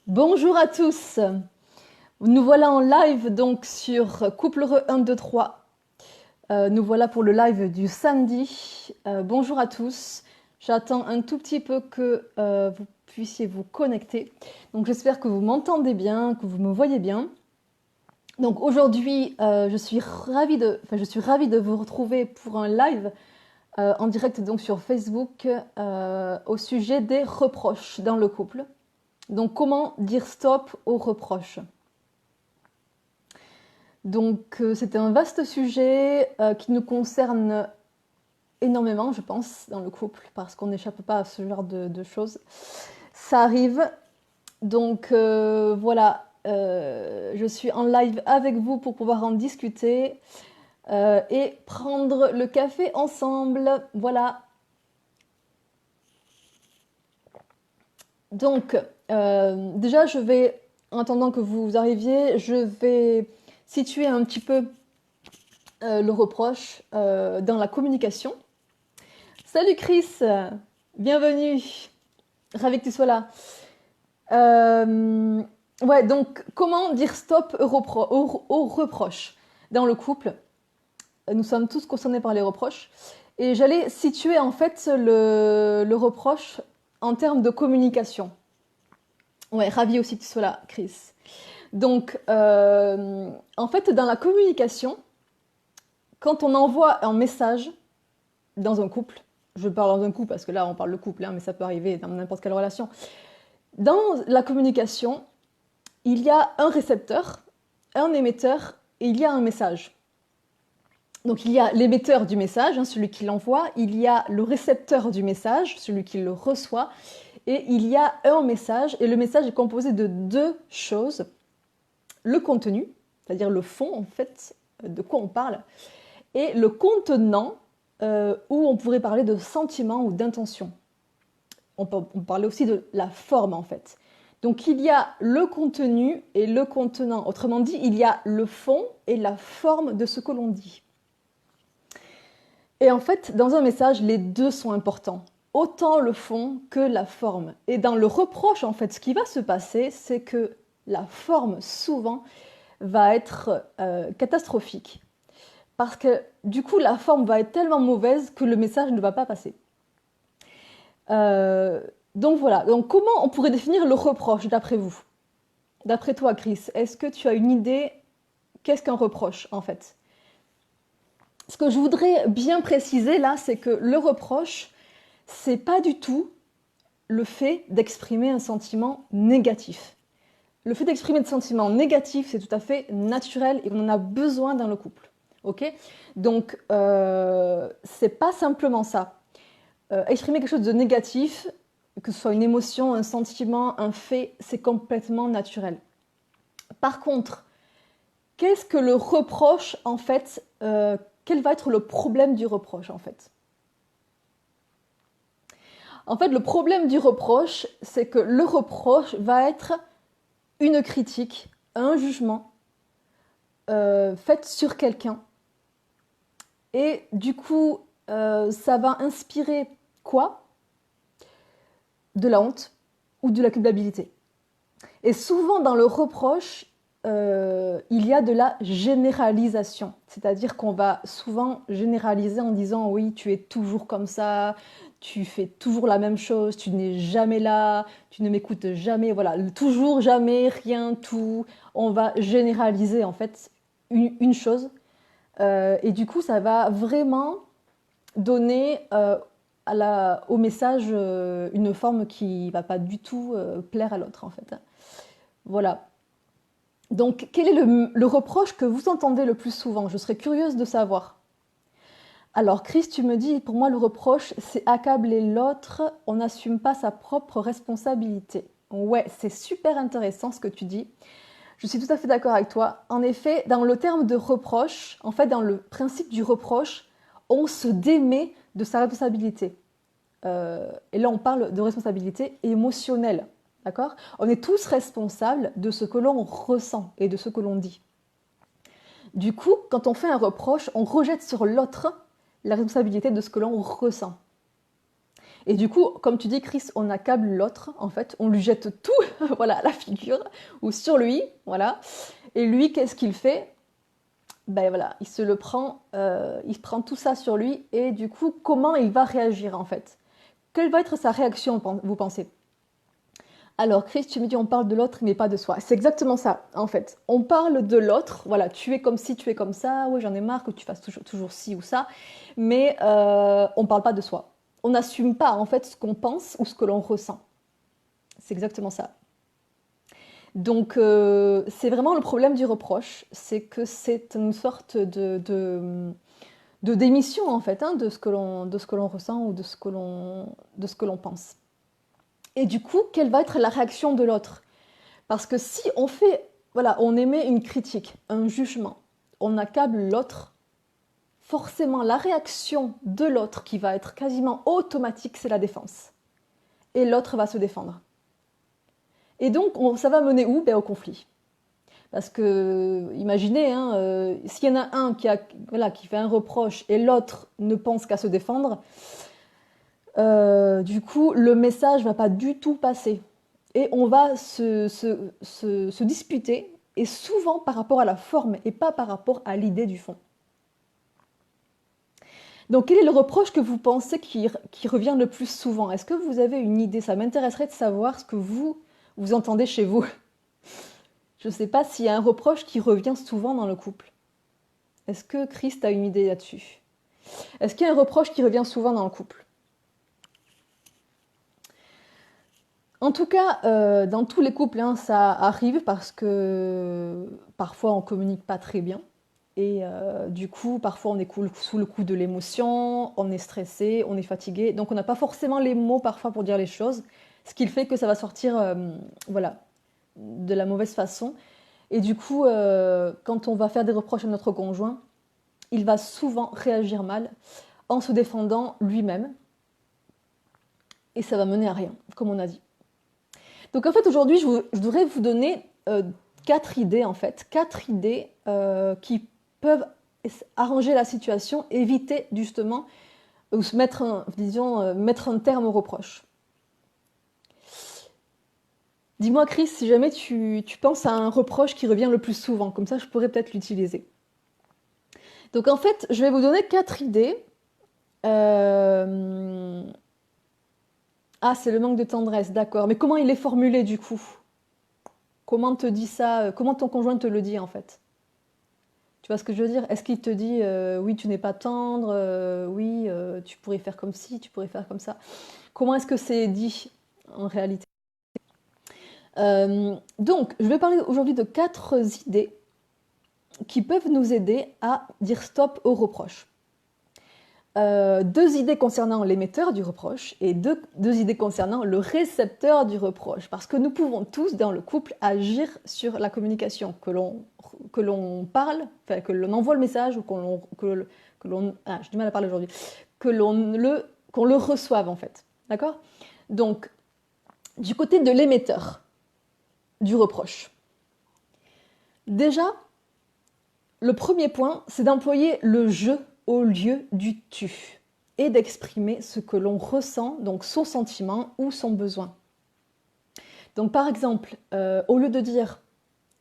Bonjour à tous. Nous voilà en live donc sur Couple Heureux 1, 2, 3. Nous voilà pour le live du samedi. Bonjour à tous. J'attends un tout petit peu que vous puissiez vous connecter. Donc j'espère que vous m'entendez bien, que vous me voyez bien. Donc aujourd'hui, je suis ravie de vous retrouver pour un live en direct donc sur Facebook au sujet des reproches dans le couple. Donc comment dire stop aux reproches? Donc c'est un vaste sujet qui nous concerne énormément, je pense, dans le couple, parce qu'on n'échappe pas à ce genre de choses. Ça arrive. Donc voilà, je suis en live avec vous pour pouvoir en discuter et prendre le café ensemble. Voilà. Donc déjà, en attendant que vous arriviez, je vais situer un petit peu le reproche dans la communication. Salut Chris, bienvenue, ravi que tu sois là. Ouais, donc comment dire stop aux reproches dans le couple? Nous sommes tous concernés par les reproches. Et j'allais situer en fait le reproche en termes de communication. Ouais, ravi aussi que tu sois là, Chris. Donc, en fait, dans la communication, quand on envoie un message dans un couple, je parle dans un couple parce que là on parle de couple, hein, mais ça peut arriver dans n'importe quelle relation. Dans la communication, il y a un récepteur, un émetteur et il y a un message. Donc il y a l'émetteur du message, hein, celui qui l'envoie, il y a le récepteur du message, celui qui le reçoit, et il y a un message, et le message est composé de deux choses. Le contenu, c'est-à-dire le fond en fait, de quoi on parle, et le contenant, où on pourrait parler de sentiment ou d'intention. On parlait aussi de la forme en fait. Donc il y a le contenu et le contenant. Autrement dit, il y a le fond et la forme de ce que l'on dit. Et en fait, dans un message, les deux sont importants. Autant le fond que la forme. Et dans le reproche, en fait, ce qui va se passer, c'est que la forme, souvent, va être catastrophique. Parce que du coup, la forme va être tellement mauvaise que le message ne va pas passer. Donc voilà, donc comment on pourrait définir le reproche d'après vous? D'après toi, Chris, est-ce que tu as une idée? Qu'est-ce qu'un reproche en fait? Ce que je voudrais bien préciser là, c'est que le reproche, c'est pas du tout le fait d'exprimer un sentiment négatif. Le fait d'exprimer des sentiments négatifs, c'est tout à fait naturel et on en a besoin dans le couple. Ok? Donc, c'est pas simplement ça. Exprimer quelque chose de négatif, que ce soit une émotion, un sentiment, un fait, c'est complètement naturel. Par contre, qu'est-ce que le reproche en fait quel va être le problème du reproche en fait? En fait, le problème du reproche, c'est que le reproche va être une critique, un jugement fait sur quelqu'un. Et du coup, ça va inspirer quoi? De la honte ou de la culpabilité. Et souvent dans le reproche, il y a de la généralisation. C'est-à-dire qu'on va souvent généraliser en disant oui, tu es toujours comme ça, tu fais toujours la même chose, tu n'es jamais là, tu ne m'écoutes jamais, voilà, toujours, jamais, rien, tout. On va généraliser en fait une chose. Et du coup, ça va vraiment donner au message une forme qui ne va pas du tout plaire à l'autre en fait. Voilà. Donc, quel est le reproche que vous entendez le plus souvent? Je serais curieuse de savoir. Alors, Chris, tu me dis, pour moi, le reproche, c'est accabler l'autre, on n'assume pas sa propre responsabilité. Ouais, c'est super intéressant ce que tu dis. Je suis tout à fait d'accord avec toi. En effet, dans le terme de reproche, en fait, dans le principe du reproche, on se démet de sa responsabilité. Et là, on parle de responsabilité émotionnelle. D'accord? On est tous responsables de ce que l'on ressent et de ce que l'on dit. Du coup, quand on fait un reproche, on rejette sur l'autre la responsabilité de ce que l'on ressent. Et du coup, comme tu dis, Chris, on accable l'autre, en fait, on lui jette tout, voilà, à la figure, ou sur lui, voilà. Et lui, qu'est-ce qu'il fait? Ben voilà, il prend tout ça sur lui, et du coup, comment il va réagir, en fait? Quelle va être sa réaction, vous pensez? Alors, Chris, tu me dis on parle de l'autre, mais pas de soi. C'est exactement ça, en fait. On parle de l'autre, voilà, tu es comme ci, tu es comme ça, oui, j'en ai marre que tu fasses toujours ci ou ça, mais on parle pas de soi. On n'assume pas, en fait, ce qu'on pense ou ce que l'on ressent. C'est exactement ça. Donc, c'est vraiment le problème du reproche, c'est que c'est une sorte de démission, en fait, hein, de ce que l'on ressent ou de ce que l'on pense. Et du coup, quelle va être la réaction de l'autre? Parce que si on fait, voilà, on émet une critique, un jugement, on accable l'autre, forcément la réaction de l'autre qui va être quasiment automatique, c'est la défense. Et l'autre va se défendre. Et donc, ça va mener où? Ben, au conflit. Parce que, imaginez, hein, s'il y en a un qui fait un reproche et l'autre ne pense qu'à se défendre, du coup, le message ne va pas du tout passer. Et on va se disputer, et souvent par rapport à la forme et pas par rapport à l'idée du fond. Donc, quel est le reproche que vous pensez qui revient le plus souvent? Est-ce que vous avez une idée? Ça m'intéresserait de savoir ce que vous entendez chez vous. Je ne sais pas s'il y a un reproche qui revient souvent dans le couple. Est-ce que Christ a une idée là-dessus? Est-ce qu'il y a un reproche qui revient souvent dans le couple? En tout cas, dans tous les couples, hein, ça arrive parce que parfois on communique pas très bien. Et du coup, parfois on est sous le coup de l'émotion, on est stressé, on est fatigué. Donc on n'a pas forcément les mots parfois pour dire les choses. Ce qui fait que ça va sortir voilà, de la mauvaise façon. Et du coup, quand on va faire des reproches à notre conjoint, il va souvent réagir mal en se défendant lui-même. Et ça va mener à rien, comme on a dit. Donc en fait, aujourd'hui, je voudrais vous donner 4 idées, en fait. 4 idées qui peuvent arranger la situation, éviter justement, ou mettre un terme aux reproches. Dis-moi, Chris, si jamais tu penses à un reproche qui revient le plus souvent, comme ça je pourrais peut-être l'utiliser. Donc en fait, je vais vous donner 4 idées. Ah, c'est le manque de tendresse, d'accord. Mais comment il est formulé du coup? Comment te dit ça? Comment ton conjoint te le dit en fait? Tu vois ce que je veux dire? Est-ce qu'il te dit oui, tu n'es pas tendre, oui, tu pourrais faire comme ci, tu pourrais faire comme ça? Comment est-ce que c'est dit en réalité? Donc, je vais parler aujourd'hui de 4 idées qui peuvent nous aider à dire stop aux reproches. 2 idées concernant l'émetteur du reproche et deux idées concernant le récepteur du reproche. Parce que nous pouvons tous, dans le couple, agir sur la communication, que l'on parle, enfin, que l'on envoie le message ou j'ai du mal à parler aujourd'hui, qu'on le reçoive en fait. D'accord? Donc, du côté de l'émetteur du reproche. Déjà, le premier point, c'est d'employer le je au lieu du tu et d'exprimer ce que l'on ressent, donc son sentiment ou son besoin. Donc par exemple, au lieu de dire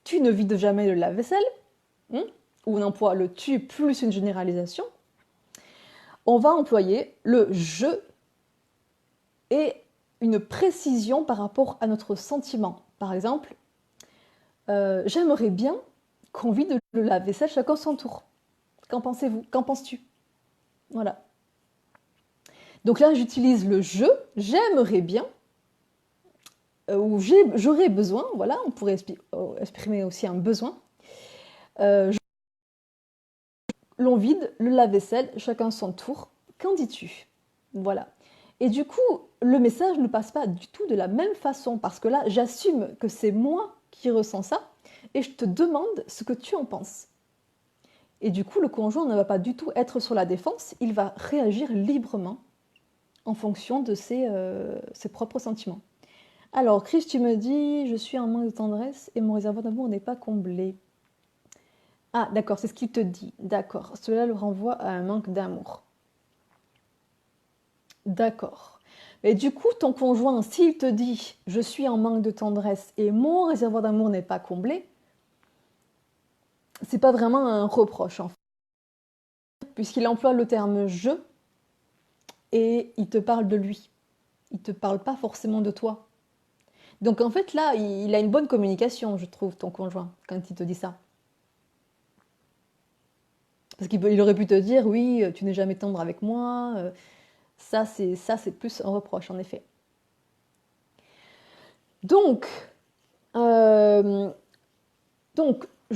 tu ne vides jamais le lave-vaisselle, où on emploie le tu plus une généralisation, on va employer le je et une précision par rapport à notre sentiment. Par exemple, j'aimerais bien qu'on vide le lave-vaisselle chacun son tour. Qu'en pensez-vous? Qu'en penses-tu? Voilà. Donc là, j'utilise le je, j'aimerais bien, ou j'aurais besoin, voilà, on pourrait exprimer aussi un besoin. L'on vide le lave-vaisselle, chacun son tour. Qu'en dis-tu? Voilà. Et du coup, le message ne passe pas du tout de la même façon, parce que là, j'assume que c'est moi qui ressens ça, et je te demande ce que tu en penses. Et du coup, le conjoint ne va pas du tout être sur la défense, il va réagir librement en fonction de ses propres sentiments. Alors, Chris, tu me dis, je suis en manque de tendresse et mon réservoir d'amour n'est pas comblé. Ah, d'accord, c'est ce qu'il te dit. D'accord, cela le renvoie à un manque d'amour. D'accord. Et du coup, ton conjoint, s'il te dit « je suis en manque de tendresse et mon réservoir d'amour n'est pas comblé », c'est pas vraiment un reproche en fait, puisqu'il emploie le terme « je » et il te parle de lui. Il te parle pas forcément de toi. Donc en fait là, il a une bonne communication, je trouve, ton conjoint, quand il te dit ça. Parce qu'il aurait pu te dire « oui, tu n'es jamais tendre avec moi ». Ça, c'est plus un reproche, en effet. Donc, je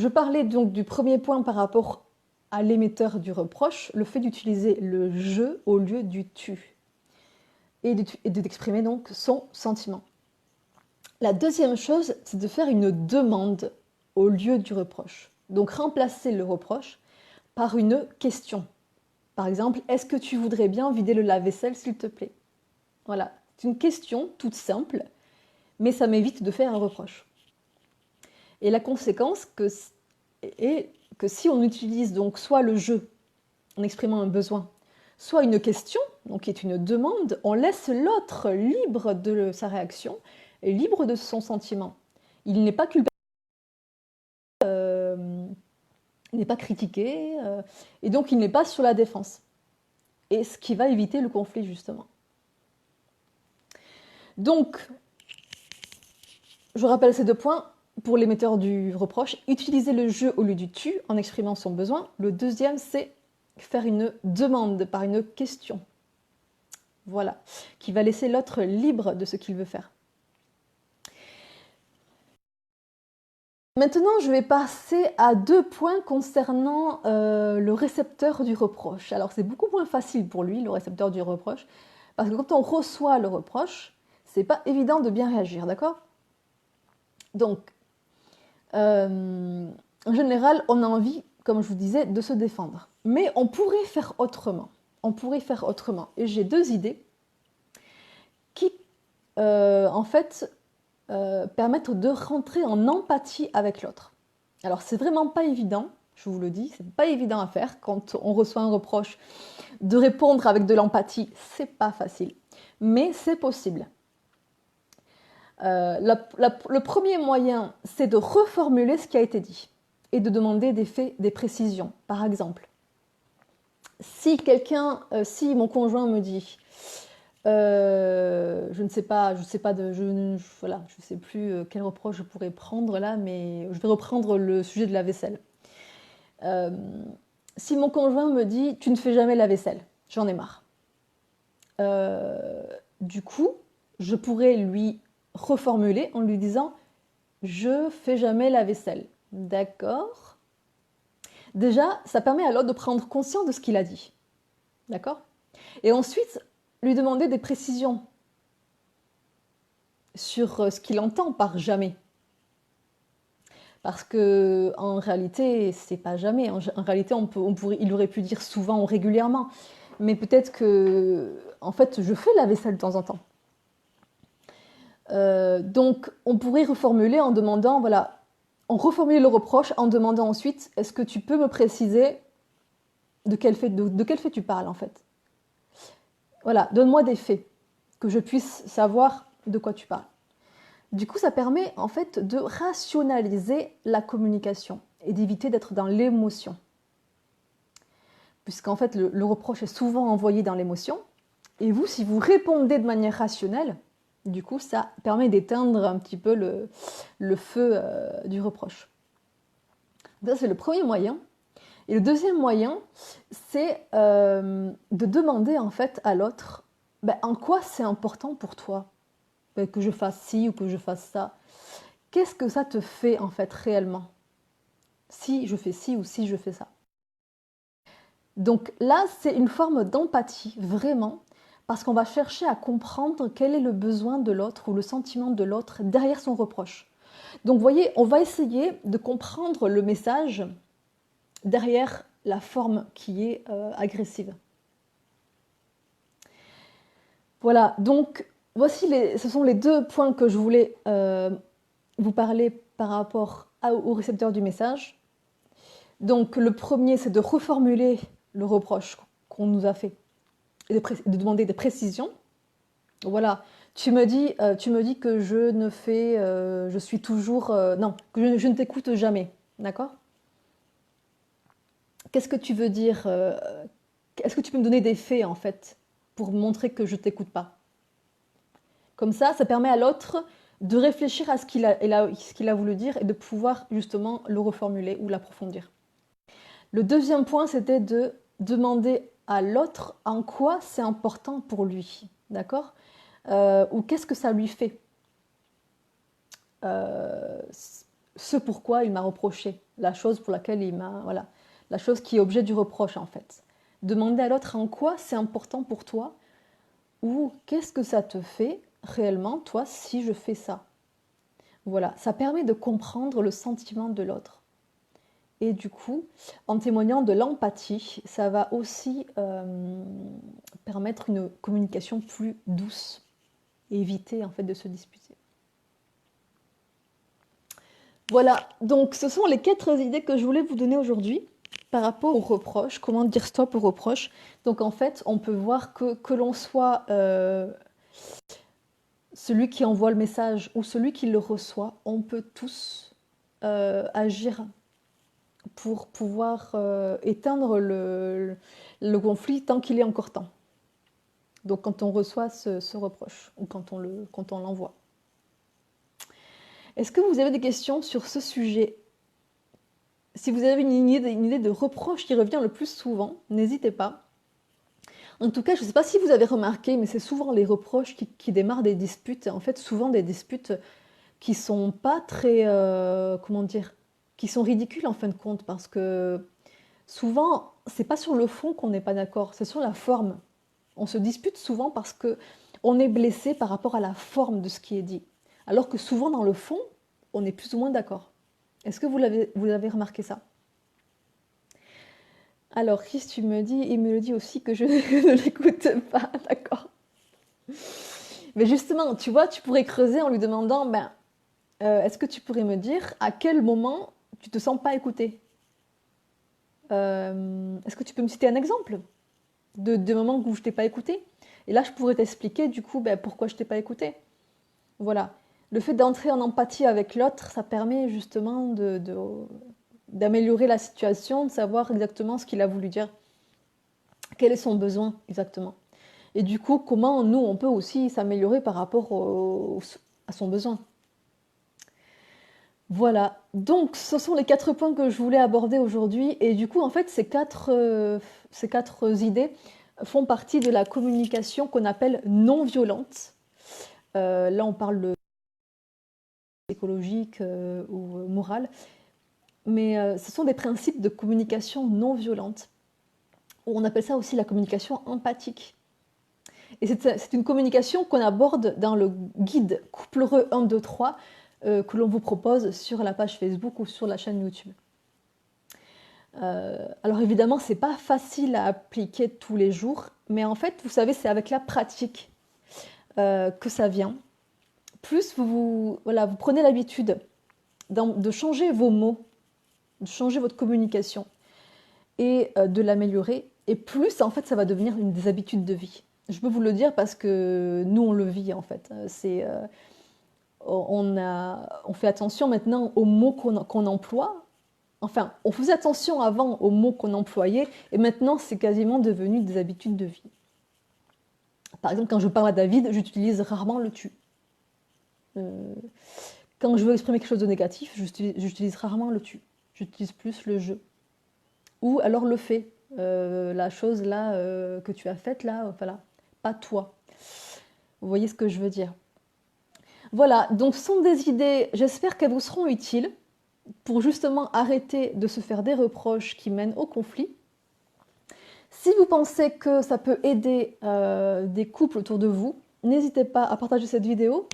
parlais donc du premier point par rapport à l'émetteur du reproche, le fait d'utiliser le je au lieu du tu et d'exprimer donc son sentiment. La deuxième chose, c'est de faire une demande au lieu du reproche. Donc remplacer le reproche par une question. Par exemple, est-ce que tu voudrais bien vider le lave-vaisselle s'il te plaît? Voilà, c'est une question toute simple, mais ça m'évite de faire un reproche. Et la conséquence est que si on utilise donc soit le je en exprimant un besoin, soit une question, donc qui est une demande, on laisse l'autre libre de sa réaction et libre de son sentiment. Il n'est pas culpabilisé, il n'est pas critiqué, et donc il n'est pas sur la défense. Et ce qui va éviter le conflit, justement. Donc, je rappelle ces deux points. Pour l'émetteur du reproche, utiliser le je au lieu du tu en exprimant son besoin. Le deuxième, c'est faire une demande par une question. Voilà, qui va laisser l'autre libre de ce qu'il veut faire. Maintenant, je vais passer à deux points concernant le récepteur du reproche. Alors, c'est beaucoup moins facile pour lui, le récepteur du reproche, parce que quand on reçoit le reproche, c'est pas évident de bien réagir, d'accord? Donc, en général, on a envie, comme je vous disais, de se défendre. Mais on pourrait faire autrement. On pourrait faire autrement. Et j'ai deux idées qui, en fait, permettent de rentrer en empathie avec l'autre. Alors, c'est vraiment pas évident, je vous le dis, c'est pas évident à faire quand on reçoit un reproche. De répondre avec de l'empathie, c'est pas facile. Mais c'est possible. Le premier moyen, c'est de reformuler ce qui a été dit et de demander des faits, des précisions. Par exemple, si mon conjoint me dit, je ne sais pas, voilà, je sais plus quel reproche je pourrais prendre là, mais je vais reprendre le sujet de la vaisselle. Si mon conjoint me dit, tu ne fais jamais la vaisselle, j'en ai marre. Du coup, je pourrais lui reformuler en lui disant je fais jamais la vaisselle. D'accord? Déjà, ça permet à l'autre de prendre conscience de ce qu'il a dit. D'accord? Et ensuite, lui demander des précisions sur ce qu'il entend par jamais. Parce que en réalité, c'est pas jamais. En réalité, il aurait pu dire souvent ou régulièrement. Mais peut-être que, en fait, je fais la vaisselle de temps en temps. Donc, on pourrait reformuler en demandant, voilà, on reformule le reproche en demandant ensuite, est-ce que tu peux me préciser de quel fait tu parles en fait? Voilà, donne-moi des faits, que je puisse savoir de quoi tu parles. Du coup, ça permet en fait de rationaliser la communication et d'éviter d'être dans l'émotion. Puisqu'en fait, le reproche est souvent envoyé dans l'émotion. Et vous, si vous répondez de manière rationnelle, du coup, ça permet d'éteindre un petit peu le feu du reproche. Ça, c'est le premier moyen. Et le deuxième moyen, c'est de demander en fait à l'autre en quoi c'est important pour toi que je fasse ci ou que je fasse ça. Qu'est-ce que ça te fait en fait réellement si je fais ci ou si je fais ça? Donc là, c'est une forme d'empathie, vraiment, parce qu'on va chercher à comprendre quel est le besoin de l'autre ou le sentiment de l'autre derrière son reproche. Donc vous voyez, on va essayer de comprendre le message derrière la forme qui est agressive. Voilà, donc voici ce sont les deux points que je voulais vous parler par rapport au récepteur du message. Donc le premier, c'est de reformuler le reproche qu'on nous a fait et de demander des précisions. Voilà, tu me dis que je ne fais, je suis toujours, non, que je ne t'écoute jamais, d'accord? Qu'est-ce que tu veux dire? Est-ce que tu peux me donner des faits en fait pour montrer que je t'écoute pas? Comme ça permet à l'autre de réfléchir à ce qu'il a voulu dire et de pouvoir justement le reformuler ou l'approfondir. Le deuxième point, c'était de demander à l'autre en quoi c'est important pour lui, d'accord? Ou qu'est-ce que ça lui fait? Euh, ce pourquoi il m'a reproché, la chose pour laquelle il m'a, voilà, la chose qui est objet du reproche en fait. Demander à l'autre en quoi c'est important pour toi ou qu'est-ce que ça te fait réellement toi si je fais ça. Voilà, ça permet de comprendre le sentiment de l'autre. Et du coup, en témoignant de l'empathie, ça va aussi permettre une communication plus douce et éviter en fait de se disputer. Voilà, donc ce sont les 4 idées que je voulais vous donner aujourd'hui par rapport aux reproches, comment dire stop aux reproches. Donc en fait, on peut voir que l'on soit celui qui envoie le message ou celui qui le reçoit, on peut tous agir pour pouvoir éteindre le conflit tant qu'il est encore temps. Donc quand on reçoit ce reproche ou quand on l'envoie. Est-ce que vous avez des questions sur ce sujet? Si vous avez une idée de reproche qui revient le plus souvent, n'hésitez pas. En tout cas, je ne sais pas si vous avez remarqué, mais c'est souvent les reproches qui démarrent des disputes. En fait, souvent des disputes qui sont pas très, comment dire, qui sont ridicules en fin de compte, parce que souvent, c'est pas sur le fond qu'on n'est pas d'accord, c'est sur la forme. On se dispute souvent parce que on est blessé par rapport à la forme de ce qui est dit, alors que souvent dans le fond, on est plus ou moins d'accord. Est-ce que vous avez remarqué ça? Alors, Chris, tu me dis, il me le dit aussi que je ne l'écoute pas, d'accord. Mais justement, tu vois, tu pourrais creuser en lui demandant, ben, est-ce que tu pourrais me dire à quel moment tu te sens pas écouté? Est-ce que tu peux me citer un exemple de moments où je t'ai pas écouté? Et là, je pourrais t'expliquer du coup ben, pourquoi je t'ai pas écouté. Voilà. Le fait d'entrer en empathie avec l'autre, ça permet justement d'améliorer la situation, de savoir exactement ce qu'il a voulu dire, quel est son besoin exactement. Et du coup, comment nous, on peut aussi s'améliorer par rapport à son besoin. Voilà, donc ce sont les 4 points que je voulais aborder aujourd'hui. Et du coup, en fait, ces quatre idées font partie de la communication qu'on appelle non violente. Là, on parle de écologique ou morale. Mais ce sont des principes de communication non violente. On appelle ça aussi la communication empathique. Et c'est une communication qu'on aborde dans le guide Couple Heureux 1, 2, 3 que l'on vous propose sur la page Facebook ou sur la chaîne YouTube. Alors évidemment, c'est pas facile à appliquer tous les jours, mais en fait, vous savez, c'est avec la pratique que ça vient. Plus voilà, vous prenez l'habitude de changer vos mots, de changer votre communication et de l'améliorer, et plus en fait, ça va devenir une des habitudes de vie. Je peux vous le dire parce que nous, on le vit en fait. On fait attention maintenant aux mots qu'on emploie. Enfin, on faisait attention avant aux mots qu'on employait, et maintenant, c'est quasiment devenu des habitudes de vie. Par exemple, quand je parle à David, j'utilise rarement le tu. Quand je veux exprimer quelque chose de négatif, j'utilise rarement le tu. J'utilise plus le je. Ou alors le fait. La chose là que tu as faite là, voilà, pas toi. Vous voyez ce que je veux dire? Voilà, donc ce sont des idées, j'espère qu'elles vous seront utiles pour justement arrêter de se faire des reproches qui mènent au conflit. Si vous pensez que ça peut aider des couples autour de vous, n'hésitez pas à partager cette vidéo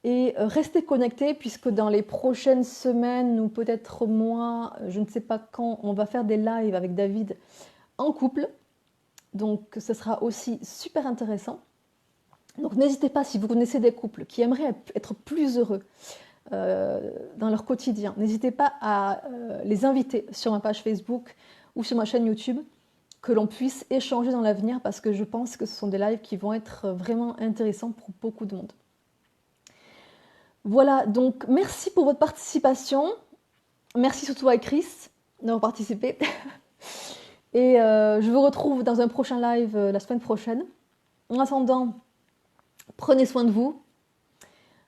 et restez connectés puisque dans les prochaines semaines ou peut-être mois, je ne sais pas quand, on va faire des lives avec David en couple. Donc ce sera aussi super intéressant. Donc n'hésitez pas, si vous connaissez des couples qui aimeraient être plus heureux dans leur quotidien, n'hésitez pas à les inviter sur ma page Facebook ou sur ma chaîne YouTube que l'on puisse échanger dans l'avenir parce que je pense que ce sont des lives qui vont être vraiment intéressants pour beaucoup de monde. Voilà, donc merci pour votre participation. Merci surtout à Chris d'avoir participé. Et je vous retrouve dans un prochain live la semaine prochaine. En attendant, prenez soin de vous.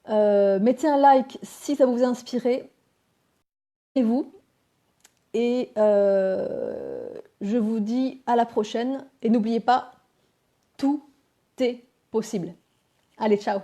Mettez un like si ça vous a inspiré. Et vous. Et je vous dis à la prochaine. Et n'oubliez pas, tout est possible. Allez, ciao!